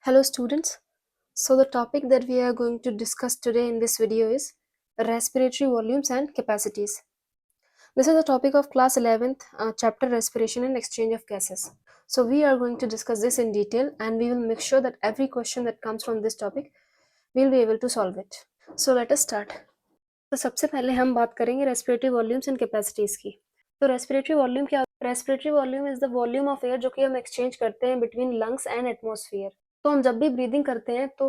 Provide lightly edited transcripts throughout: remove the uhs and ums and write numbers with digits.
Hello students. So the topic that we are going to discuss today in this video is respiratory volumes and capacities. This is the topic of class 11th chapter respiration and exchange of gases. So we are going to discuss this in detail and we will make sure that every question that comes from this topic we'll be able to solve it. So let us start. तो सबसे पहले हम बात करेंगे respiratory volumes and capacities की। तो respiratory volume क्या? Respiratory volume is the volume of air जो कि हम एक्सचेंज करते हैं बिटवीन लंग्स एंड एटमॉस्फेयर। तो हम जब भी ब्रीदिंग करते हैं तो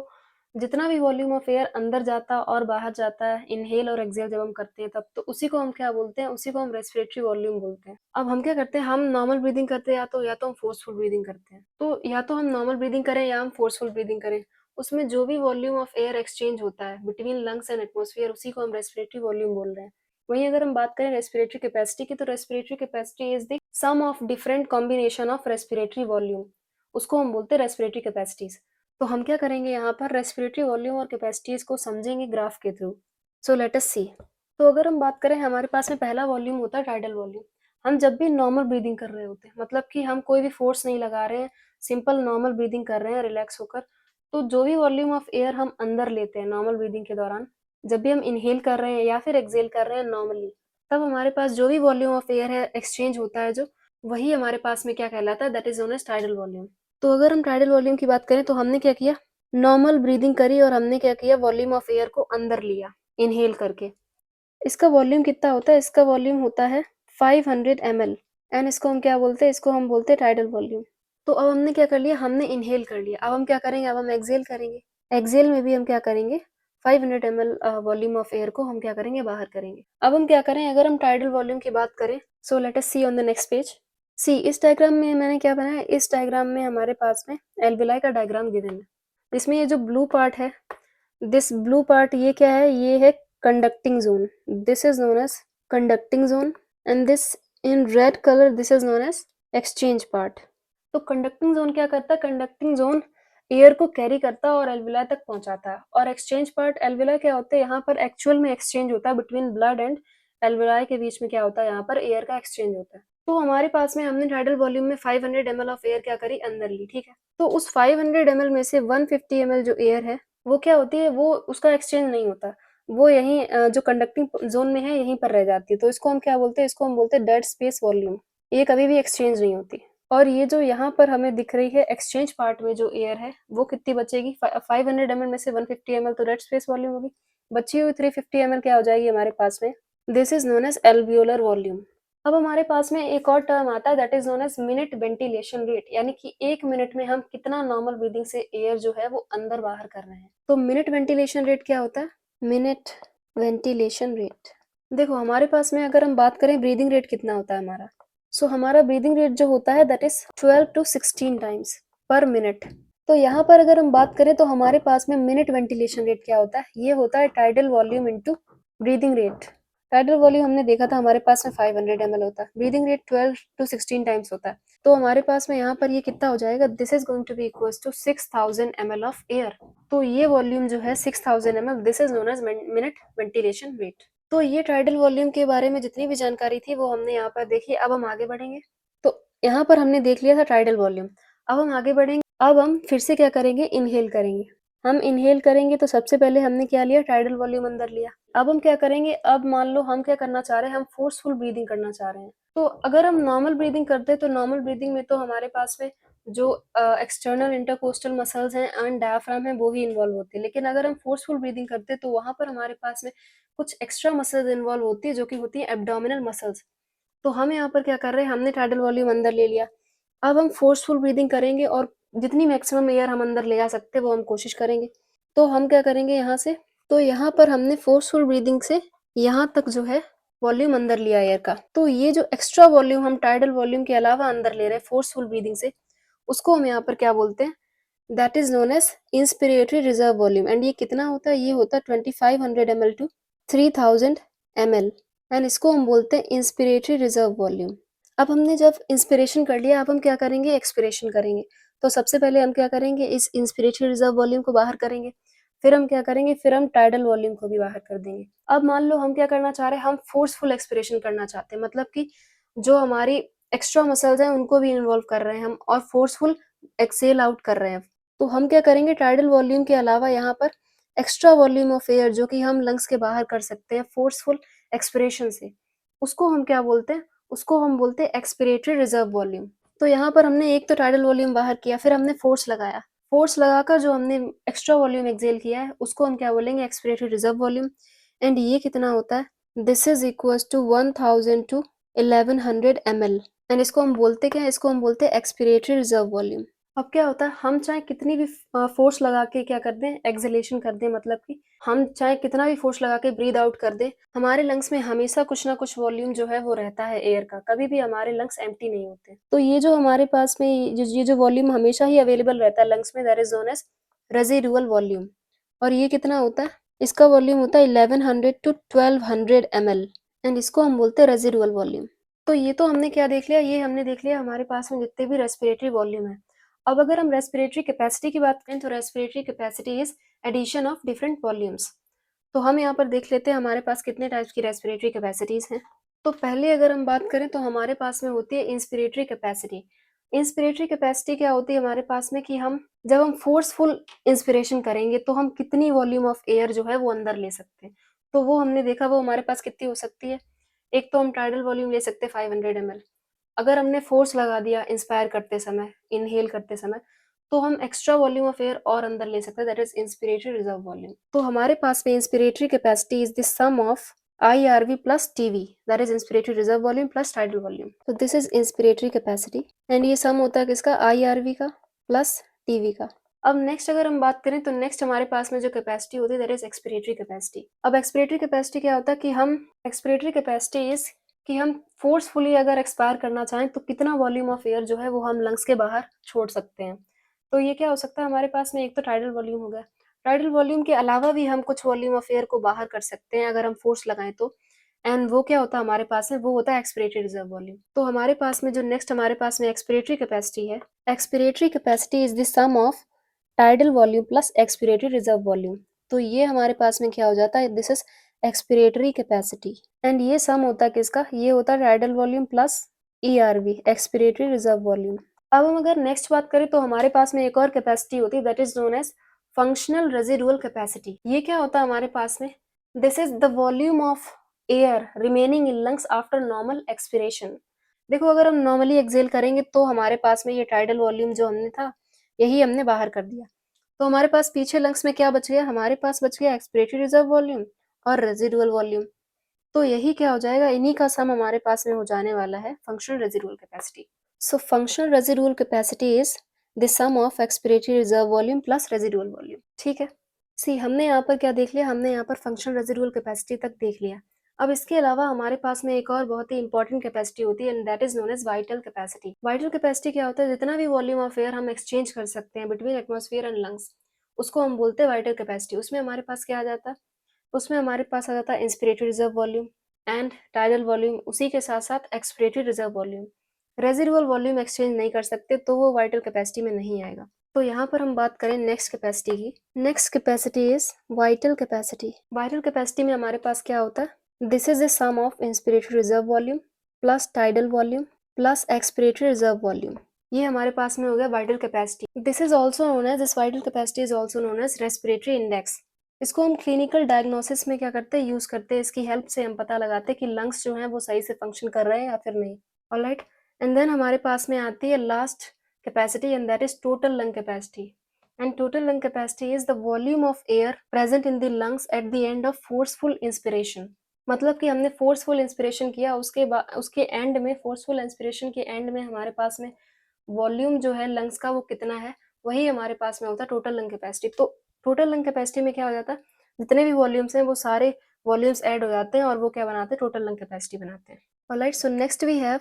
जितना भी वॉल्यूम ऑफ एयर अंदर जाता और बाहर जाता है, इनहेल और एक्सहेल जब हम करते हैं तब, तो उसी को हम क्या बोलते हैं? उसी को हम रेस्पिरेटरी वॉल्यूम बोलते हैं। अब हम क्या करते हैं, हम नॉर्मल ब्रीदिंग करते हैं या तो हम फोर्सफुल ब्रीदिंग करते हैं। तो या तो हम नॉर्मल ब्रीदिंग करें या हम फोर्सफुल ब्रीदिंग करें, उसमें जो भी वॉल्यूम ऑफ एयर एक्सचेंज होता है बिटवीन लंग्स एंड एटमॉस्फेयर उसी को हम रेस्पिरेटरी वॉल्यूम बोल रहे हैं। वहीं अगर हम बात करें रेस्पिरेटरी कैपेसिटी की, तो respiratory capacity is the sum of different combination of respiratory volume, उसको हम बोलते हैं रेस्पिरेटरी कैपेसिटीज। तो हम क्या करेंगे, यहाँ पर रेस्पिरेटरी वॉल्यूम और कैपेसिटीज को समझेंगे ग्राफ के थ्रू। सो लेट अस सी। तो अगर हम बात करें, हमारे पास में पहला वॉल्यूम होता है टाइडल वॉल्यूम। हम जब भी नॉर्मल ब्रीदिंग कर रहे होते हैं, मतलब कि हम कोई भी फोर्स नहीं लगा रहे हैं, सिंपल नॉर्मल ब्रीदिंग कर रहे हैं रिलैक्स होकर, तो जो भी वॉल्यूम ऑफ एयर हम अंदर लेते हैं नॉर्मल ब्रीदिंग के दौरान, जब भी हम इनहेल कर रहे हैं या फिर एक्सहेल कर रहे हैं नॉर्मली, तब हमारे पास जो भी वॉल्यूम ऑफ एयर है एक्सचेंज होता है, जो वही हमारे पास में क्या कहलाता है, that is known as tidal volume. तो अगर हम टाइडल वॉल्यूम की बात करें तो हमने क्या किया, नॉर्मल ब्रीदिंग करी और हमने क्या किया, वॉल्यूम ऑफ एयर को अंदर लिया इनहेल करके। इसका वॉल्यूम कितना होता है? इसका वॉल्यूम होता है 500 ml एंड इसको हम क्या बोलते हैं? इसको हम बोलते हैं टाइडल वॉल्यूम। तो अब हमने क्या कर लिया, हमने इनहेल कर लिया। अब हम क्या करेंगे, अब हम एक्सहेल करेंगे। एक्सहेल में भी हम क्या करेंगे, 500 ml वॉल्यूम ऑफ एयर को हम क्या करेंगे, बाहर करेंगे। अब हम क्या करें, अगर हम टाइडल वॉल्यूम की बात करें, so let us see on the next page. See, इस डायग्राम में मैंने क्या बनाया, इस डायग्राम में हमारे पास में एल्विलाई का डायग्राम गिवन है। इसमें ये जो ब्लू पार्ट है, दिस ब्लू पार्ट, ये क्या है, ये है conducting zone. This is known as conducting zone and this in red color this is known as exchange part. तो conducting zone क्या करता है, conducting zone एयर को कैरी करता है और एल्विलाई तक पहुंचाता है। और एक्सचेंज पार्ट एल्विलाई क्या होता है, यहाँ पर एक्चुअल में एक्सचेंज होता है बिटवीन ब्लड एंड एल्विलाई के बीच में क्या होता है, यहाँ पर एयर का एक्सचेंज होता है। तो हमारे पास में हमने टाइडल वॉल्यूम में 500 ml ऑफ एयर क्या करी, अंदर ली, ठीक है। तो उस 500 ml में से 150 ml जो एयर है वो क्या होती है, वो उसका एक्सचेंज नहीं होता, वो यहीं जो कंडक्टिंग जोन में है यहीं पर रह जाती है। तो इसको हम क्या बोलते हैं, इसको हम बोलते हैं डेड स्पेस वॉल्यूम। ये कभी भी एक्सचेंज नहीं होती। और ये जो यहाँ पर हमें दिख रही है एक्सचेंज पार्ट में जो एयर है वो कितनी बचेगी, 500 ml में से 150 ml तो डेड स्पेस वॉल्यूम होगी, बची हुई 350 ml क्या हो जाएगी हमारे पास में, this is known as alveolar volume. अब हमारे पास में एक और टर्म आता है that is known as minute ventilation rate, यानी कि एक मिनट में हम कितना नॉर्मल ब्रीदिंग से एयर जो है वो अंदर बाहर कर रहे हैं। तो मिनट वेंटिलेशन रेट क्या होता है, मिनट वेंटिलेशन रेट। देखो हमारे पास में अगर हम बात करें ब्रीदिंग रेट कितना होता है हमारा, सो हमारा ब्रीदिंग रेट जो होता है दैट इज 12 to 16 टाइम्स पर मिनट। तो यहाँ पर अगर हम बात करें तो हमारे पास में मिनट वेंटिलेशन रेट क्या होता है, ये होता है tidal volume into breathing rate. Tidal volume हमने देखा था हमारे पास में 500 ml होता है, ब्रीदिंग रेट 12 to 16 टाइम्स होता है। तो हमारे पास में यहाँ पर ये कितना हो जाएगा, this is going to be equals to 6000 ml of air. तो ये वॉल्यूम जो है 6000 ml, this is known as minute ventilation rate. तो ये टाइडल वॉल्यूम के बारे में जितनी भी जानकारी थी वो हमने यहाँ पर देखी। अब हम आगे बढ़ेंगे। तो यहाँ पर हमने देख लिया था टाइडल वॉल्यूम। अब हम आगे बढ़ेंगे। अब हम फिर से क्या करेंगे, इनहेल करेंगे। हम इनहेल करेंगे तो सबसे पहले हमने क्या लिया, टाइडल वॉल्यूम अंदर लिया। अब हम क्या करेंगे, अब मान लो हम क्या करना चाह रहे हैं, हम फोर्सफुल ब्रीदिंग करना चाह रहे हैं। तो अगर हम नॉर्मल ब्रीदिंग करते हैं तो नॉर्मल ब्रीदिंग में तो हमारे पास में जो एक्सटर्नल इंटरकोस्टल मसल्स हैं एंड डायफ्राम है वो ही इन्वॉल्व होते हैं। लेकिन अगर हम फोर्सफुल ब्रीदिंग करते हैं तो वहां पर हमारे पास में कुछ एक्स्ट्रा मसल्स इन्वॉल्व होती है जो कि होती है एब्डोमिनल मसल्स। तो हम यहाँ पर क्या कर रहे हैं, हमने टाइडल वॉल्यूम अंदर ले लिया। अब हम फोर्सफुल ब्रीदिंग करेंगे और जितनी मैक्सिमम एयर हम अंदर ले जा सकते हैं वो हम कोशिश करेंगे। तो हम क्या करेंगे यहाँ से, तो यहाँ पर हमने फोर्सफुल ब्रीदिंग से यहाँ तक जो है वॉल्यूम अंदर लिया एयर का। तो ये जो एक्स्ट्रा वॉल्यूम हम टाइडल वॉल्यूम के अलावा अंदर ले रहे हैं फोर्सफुल ब्रीदिंग से, उसको हम यहाँ पर क्या बोलते हैं, that is known as inspiratory reserve volume. And ये कितना होता है, ये होता है 2500 ml to 3000 ml एंड इसको हम बोलते हैं इंस्पिरेटरी रिजर्व वॉल्यूम। अब हमने जब इंस्पिरेशन कर लिया, अब हम क्या करेंगे, एक्सपिरेशन करेंगे। तो सबसे पहले हम क्या करेंगे, इस इंस्पिरेटरी रिजर्व वॉल्यूम को बाहर करेंगे। फिर हम क्या करेंगे, फिर हम टाइडल वॉल्यूम को भी बाहर कर देंगे। अब मान लो हम क्या करना चाह रहे हैं, हम फोर्सफुल एक्सपिरेशन करना चाहते हैं, मतलब कि जो हमारी एक्स्ट्रा मसल्स हैं उनको भी इन्वॉल्व कर रहे हैं हम और फोर्सफुल एक्सेल आउट कर रहे हैं। तो हम क्या करेंगे, टाइडल वॉल्यूम के अलावा यहाँ पर एक्स्ट्रा वॉल्यूम ऑफ एयर जो कि हम लंग्स के बाहर कर सकते हैं फोर्सफुल एक्सपिरेशन से, उसको हम क्या बोलते हैं, उसको हम बोलते हैं एक्सपिरेटरी रिजर्व वॉल्यूम। तो यहाँ पर हमने एक तो टाइडल वॉल्यूम बाहर किया, फिर हमने फोर्स लगाया, फोर्स लगाकर जो हमने एक्स्ट्रा वॉल्यूम एक्सेल किया है उसको हम क्या बोलेंगे, एक्सपिरेटरी रिजर्व वॉल्यूम। एंड ये कितना होता है, this is equal to 1000 to 1100 ml। And इसको हम बोलते क्या है, इसको हम बोलते हैं एक्सपिरेटरी रिजर्व वॉल्यूम। अब क्या होता है, हम चाहे कितनी भी फोर्स लगा के क्या कर दें, एक्सहेलेशन कर दें, मतलब कि हम चाहे कितना भी फोर्स लगा के ब्रीद आउट कर दें, हमारे लंग्स में हमेशा कुछ ना कुछ वॉल्यूम जो है वो रहता है एयर का, कभी भी हमारे लंग्स एम्प्टी नहीं होते। तो ये जो हमारे पास में ये जो वॉल्यूम हमेशा ही अवेलेबल रहता है लंग्स में, that is known as residual volume. और ये कितना होता है, इसका वॉल्यूम होता है 1100 टू 1200 ml। एंड इसको हम बोलते हैं रेजिडुअल वॉल्यूम। तो ये तो हमने क्या देख लिया, ये हमने देख लिया हमारे पास में जितने भी रेस्पिरेटरी वॉल्यूम है। अब अगर हम रेस्पिरेटरी कैपेसिटी की बात करें तो respiratory capacity is addition of different volumes. तो हम यहाँ पर देख लेते हैं हमारे पास कितने टाइप्स की रेस्पिरेटरी कैपेसिटीज हैं। तो पहले अगर हम बात करें तो हमारे पास में होती है इंस्पिरेटरी कैपेसिटी। इंस्पिरेटरी कैपेसिटी क्या होती है हमारे पास में, कि हम जब हम फोर्सफुल इंस्पिरेशन करेंगे तो हम कितनी वॉल्यूम ऑफ एयर जो है वो अंदर ले सकते हैं। तो वो हमने देखा, वो हमारे पास कितनी हो सकती है, एक तो हम टाइडल वॉल्यूम ले सकते हैं 500 ml। अगर हमने फोर्स लगा दिया इंस्पायर करते समय, इनहेल करते समय, तो हम एक्स्ट्रा वॉल्यूम ऑफ एयर और अंदर ले सकते हैं, that is inspiratory reserve volume. तो हमारे पास में inspiratory capacity is the sum of IRV plus TV, that is inspiratory reserve volume plus tidal volume. तो this is inspiratory capacity and ये सम होता है किसका, IRV का प्लस TV का। अब नेक्स्ट अगर हम बात करें तो नेक्स्ट हमारे पास में जो कैपेसिटी होती है दैट इज एक्सपिरेटरी कैपेसिटी। अब एक्सपिरेटरी कैपेसिटी क्या होता है, कि हम एक्सपिरेटरी कैपेसिटी इज कि हम फोर्सफुली अगर एक्सपायर करना चाहें तो कितना वॉल्यूम ऑफ एयर जो है वो हम लंग्स के बाहर छोड़ सकते हैं। तो ये क्या हो सकता है हमारे पास में, एक तो टाइडल वॉल्यूम हो गया, टाइडल वॉल्यूम के अलावा भी हम कुछ वॉल्यूम ऑफ एयर को बाहर कर सकते हैं अगर हम फोर्स लगाएं तो। एंड वो क्या होता है हमारे पास में, वो होता है एक्सपिरेटरी रिजर्व वॉल्यूम। तो हमारे पास में जो नेक्स्ट हमारे पास में एक्सपिरेटरी कैपेसिटी है, expiratory capacity is the sum of tidal volume plus expiratory reserve volume. तो ये हमारे पास में क्या हो जाता है, this is expiratory capacity. And ये सम होता है किसका, ये होता है tidal volume plus ERV, expiratory reserve volume. अब हम अगर नेक्स्ट बात करें तो हमारे पास में एक और कैपेसिटी होती है that is known as functional residual capacity. ये क्या होता है हमारे पास में, this is the volume of air remaining in lungs after normal expiration. देखो अगर हम नॉर्मली एक्सेल करेंगे तो हमारे पास में ये टाइडल वॉल्यूम जो हमने था यही हमने बाहर कर दिया, तो हमारे पास पीछे लंग्स में क्या बच गया, हमारे पास बच गया एक्सपिरेटरी रिजर्व वॉल्यूम और रेजिडुअल वॉल्यूम। तो यही क्या हो जाएगा, इन्हीं का सम हमारे पास में हो जाने वाला है functional residual capacity. So functional residual capacity is the sum of expiratory reserve volume plus residual volume. ठीक है, सी हमने यहाँ पर क्या देख लिया, हमने यहाँ पर फंक्शनल रेजिडुअल कैपेसिटी तक देख लिया। अब इसके अलावा हमारे पास में एक और बहुत ही इंपॉर्टेंट कैपेसिटी होती है and that is known as vital capacity. Vital capacity क्या होता है, जितना भी वॉल्यूम ऑफ एयर हम एक्सचेंज कर सकते हैं बिटवीन एटमॉस्फेयर एंड लंग्स, उसको हम बोलते हैं वाइटल कैपेसिटी। उसमें हमारे पास क्या आ जाता है, उसमें हमारे पास आ जाता है inspiratory reserve volume and tidal volume, उसी के साथ साथ expiratory reserve volume. Residual volume exchange नहीं कर सकते तो वो वाइटल कैपेसिटी में नहीं आएगा। तो यहाँ पर हम बात करें नेक्स्ट कैपेसिटी की, next capacity is vital capacity. Vital capacity में हमारे पास क्या होता है, this is the sum of inspiratory reserve volume plus tidal volume plus expiratory reserve volume. ये हमारे पास में हो गया vital capacity. This is also known as, this vital capacity is also known as respiratory index. इसको हम clinical diagnosis में क्या करते हैं, यूज करते हैं, इसकी हेल्प से हम पता लगाते हैं कि लंग्स जो हैं वो सही से फंक्शन कर रहे हैं या फिर नहीं। ऑलराइट, एंड देन हमारे पास में आती है last capacity and that is total lung capacity. And total lung capacity is the volume of air present in the lungs at the end of forceful inspiration. मतलब कि हमने फोर्सफुल इंस्पिरेशन किया, उसके एंड में, फोर्सफुल इंस्पिरेशन के and में हमारे पास में वॉल्यूम जो है लंग्स का वो कितना है, वही हमारे पास में होता है टोटल लंग कैपेसिटी। तो टोटल लंग कैपेसिटी में क्या हो जाता है, जितने भी वॉल्यूम्स हैं वो सारे वॉल्यूम्स ऐड हो जाते हैं और वो क्या बनाते हैं, टोटल लंग कैपेसिटी बनाते हैं। Alright, so next we have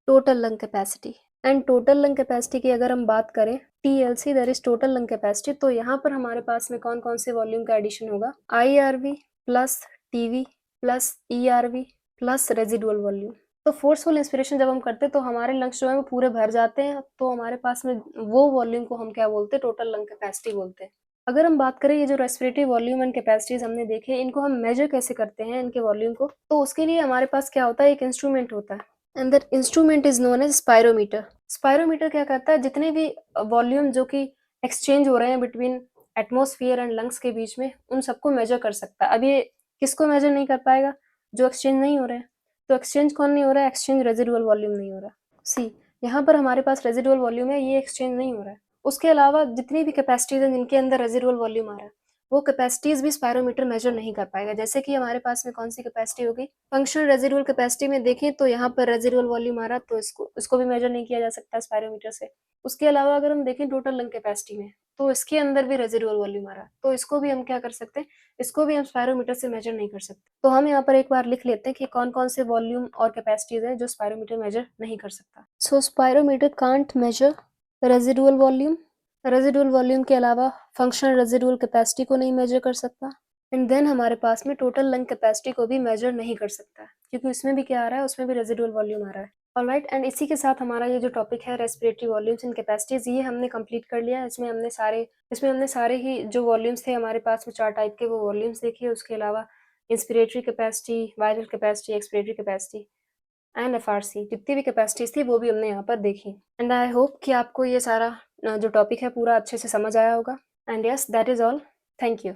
total lung capacity. And total lung capacity की अगर हम बात करें, TLC that is total lung capacity, तो यहाँ पर हमारे पास में कौन कौन से वॉल्यूम का एडिशन होगा, IRV plus TV plus ERV plus residual volume. तो फोर्सफुल इंस्पिरेशन जब हम करते हैं तो हमारे लंग्स जो है वो पूरे भर जाते हैं, तो हमारे पास में वो वॉल्यूम को हम क्या बोलते हैं, टोटल लंग कैपेसिटी बोलते हैं। अगर हम बात करें ये जो रेस्पिरेटरी वॉल्यूम एंड कैपेसिटीज हमने देखे, इनको हम मेजर कैसे करते हैं इनके वॉल्यूम को, तो उसके लिए हमारे पास क्या होता है, एक इंस्ट्रूमेंट होता है and that instrument is known as spirometer. Spirometer क्या करता है, जितने भी वॉल्यूम जो कि एक्सचेंज हो रहे हैं बिटवीन एटमॉस्फेयर एंड लंग्स के बीच में, उन सबको मेजर कर सकता है। अब ये किसको मेजर नहीं कर पाएगा? जो एक्सचेंज नहीं हो रहे हैं। तो एक्सचेंज कौन नहीं हो रहा है? एक्सचेंज रेजिडुअल वॉल्यूम नहीं हो रहा। सी, यहाँ पर हमारे पास रेजिडुअल वॉल्यूम है, ये एक्सचेंज नहीं हो रहा है। उसके अलावा जितनी भी कैपेसिटीज हैं जिनके अंदर रेजिडुअल वॉल्यूम आ रहा है, वो कैपेसिटीज भी स्पायरोमीटर मेजर नहीं कर पाएगा। जैसे कि हमारे पास में कौन सी कैपेसिटी होगी? फंक्शनल रेजिडुअल कैपेसिटी में देखें तो यहाँ पर रेजिडुअल वॉल्यूम आ रहा है, तो इसको भी मेजर नहीं किया जा सकता स्पायरोमीटर से। उसके अलावा अगर हम देखें टोटल लंग कैपेसिटी में, तो इसके अंदर भी रेजिडुअल वॉल्यूम आ रहा है, तो इसको भी हम क्या कर सकते हैं? इसको भी हम स्पायरोमीटर से मेजर नहीं कर सकते। तो हम यहाँ पर एक बार लिख लेते हैं कि कौन कौन से वॉल्यूम और कैपेसिटीज है जो स्पायरोमीटर मेजर नहीं कर सकता। So spirometer can't measure residual volume. Residual volume के अलावा फंक्शनल रेजिडुअल कैपेसिटी को नहीं मेजर कर सकता। एंड देन हमारे पास में टोटल लंग कैपेसिटी को भी मेजर नहीं कर सकता, क्योंकि उसमें भी क्या आ रहा है? उसमें भी रेजिडुअल वॉल्यूम आ रहा है। ऑलराइट, एंड इसी के साथ हमारा ये जो टॉपिक है रेस्पिरेटरी वॉल्यूम्स एंड कैपेसिटीज, ये हमने कंप्लीट कर लिया। इसमें हमने सारे ही जो वॉल्यूम्स थे हमारे पास में 4 टाइप के, वो वॉल्यूम्स देखे। उसके अलावा inspiratory capacity, viral capacity, expiratory capacity and FRC, जितनी भी कैपेसिटीज थी वो भी हमने यहाँ पर देखी। एंड आई होप कि आपको ये सारा जो टॉपिक है पूरा अच्छे से समझ आया होगा। And yes, that is all. Thank you.